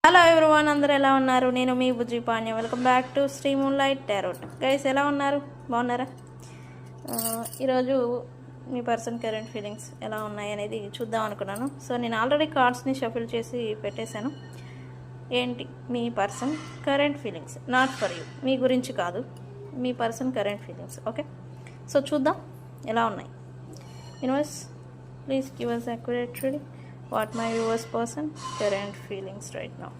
Hello everyone, అందరూ ఎలా ఉన్నారు? నేను మీ Bujji Panya. Welcome back to Sri moonlight tarot. Guys, ఎలా ఉన్నారు? బాగున్నారా? ఈరోజు మీ పర్సన్ కరెంట్ ఫీలింగ్స్ ఎలా ఉన్నాయి అనేది చూద్దాం అనుకున్నాను. సో నేను ఆల్రెడీ కార్డ్స్ని షఫిల్ చేసి పెట్టేశాను. ఏంటి మీ person current feelings? Not for you, మీ గురించి కాదు, మీ person current feelings. Okay, so చూద్దాం ఎలా ఉన్నాయి. Universe, please give us accurate reading. What my viewers person current feelings right now?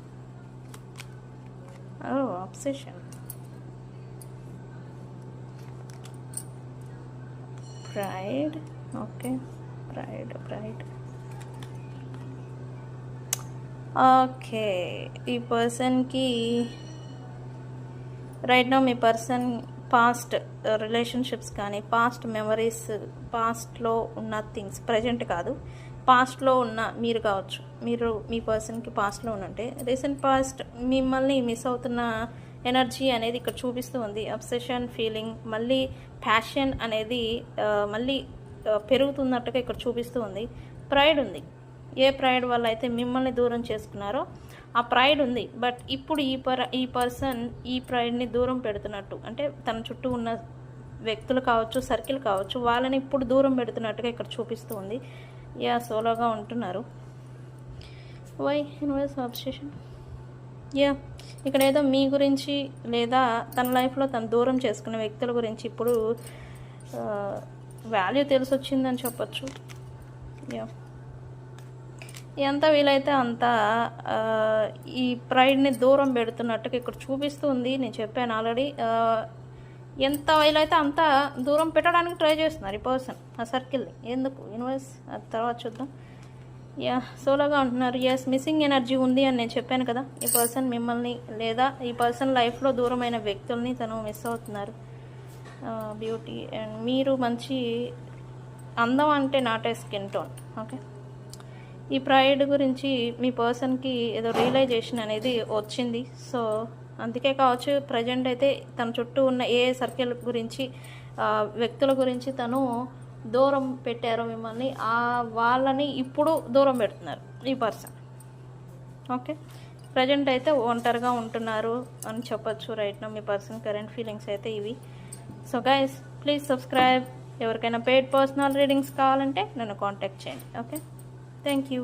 Oh, obsession, pride. Okay, pride. Okay, ఈ పర్సన్కి right now మీ person past relationships కానీ పాస్ట్ మెమరీస్, పాస్ట్లో ఉన్న things, present కాదు, పాస్ట్లో ఉన్న మీరు కావచ్చు, మీరు మీ పర్సన్కి పాస్ట్లో ఉన్నట్టే రీసెంట్ పాస్ట్ మిమ్మల్ని మిస్ అవుతున్న ఎనర్జీ అనేది ఇక్కడ చూపిస్తూ ఉంది. అబ్సెషన్ ఫీలింగ్, మళ్ళీ ప్యాషన్ అనేది మళ్ళీ పెరుగుతున్నట్టుగా ఇక్కడ చూపిస్తూ ఉంది. ప్రైడ్ ఉంది. ఏ ప్రైడ్ వల్ల అయితే మిమ్మల్ని దూరం చేసుకున్నారో ఆ ప్రైడ్ ఉంది. బట్ ఇప్పుడు ఈ పర్సన్ ఈ ప్రైడ్ని దూరం పెడుతున్నట్టు, అంటే తన చుట్టూ ఉన్న వ్యక్తులు కావచ్చు, సర్కిల్ కావచ్చు, వాళ్ళని ఇప్పుడు దూరం పెడుతున్నట్టుగా ఇక్కడ చూపిస్తూ ఉంది. సోలోగా ఉంటున్నారు. Why universe obsession? ఇక్కడ ఏదో మీ గురించి లేదా తన లైఫ్లో తను దూరం చేసుకునే వ్యక్తుల గురించి ఇప్పుడు వాల్యూ తెలిసి వచ్చిందని చెప్పచ్చు. ఎంత వీలైతే అంత ఈ ప్రైడ్ని దూరం పెడుతున్నట్టుగా ఇక్కడ చూపిస్తూ ఉంది. నేను చెప్పాను ఆల్రెడీ, ఎంత వీలైతే అంత దూరం పెట్టడానికి ట్రై చేస్తున్నారు ఈ పర్సన్ ఆ సర్కిల్ని. ఎందుకు యూనివర్స్? అది తర్వాత చూద్దాం. సోలోగా ఉంటున్నారు. మిస్సింగ్ ఎనర్జీ ఉంది అని నేను చెప్పాను కదా. ఈ పర్సన్ మిమ్మల్ని లేదా ఈ పర్సన్ లైఫ్లో దూరమైన వ్యక్తుల్ని తను మిస్ అవుతున్నారు. బ్యూటీ అండ్ మీరు మంచి అందం అంటే not a skin tone. Okay, ఈ ప్రైడ్ గురించి మీ పర్సన్కి ఏదో రియలైజేషన్ అనేది వచ్చింది. సో అందుకే కావచ్చు ప్రజెంట్ అయితే తన చుట్టూ ఉన్న ఏ సర్కిల్ గురించి, వ్యక్తుల గురించి తను దూరం పెట్టారో మిమ్మల్ని, వాళ్ళని ఇప్పుడు దూరం పెడుతున్నారు ఈ పర్సన్. ఓకే, ప్రజెంట్ అయితే ఒంటరిగా ఉంటున్నారు అని చెప్పచ్చు. రైట్ నౌ మీ పర్సన్ కరెంట్ ఫీలింగ్స్ అయితే ఇవి. So guys, please subscribe. ఎవరికైనా పెయిడ్ పర్సనల్ రీడింగ్స్ కావాలంటే నన్ను కాంటాక్ట్ చేయండి. Okay, thank you.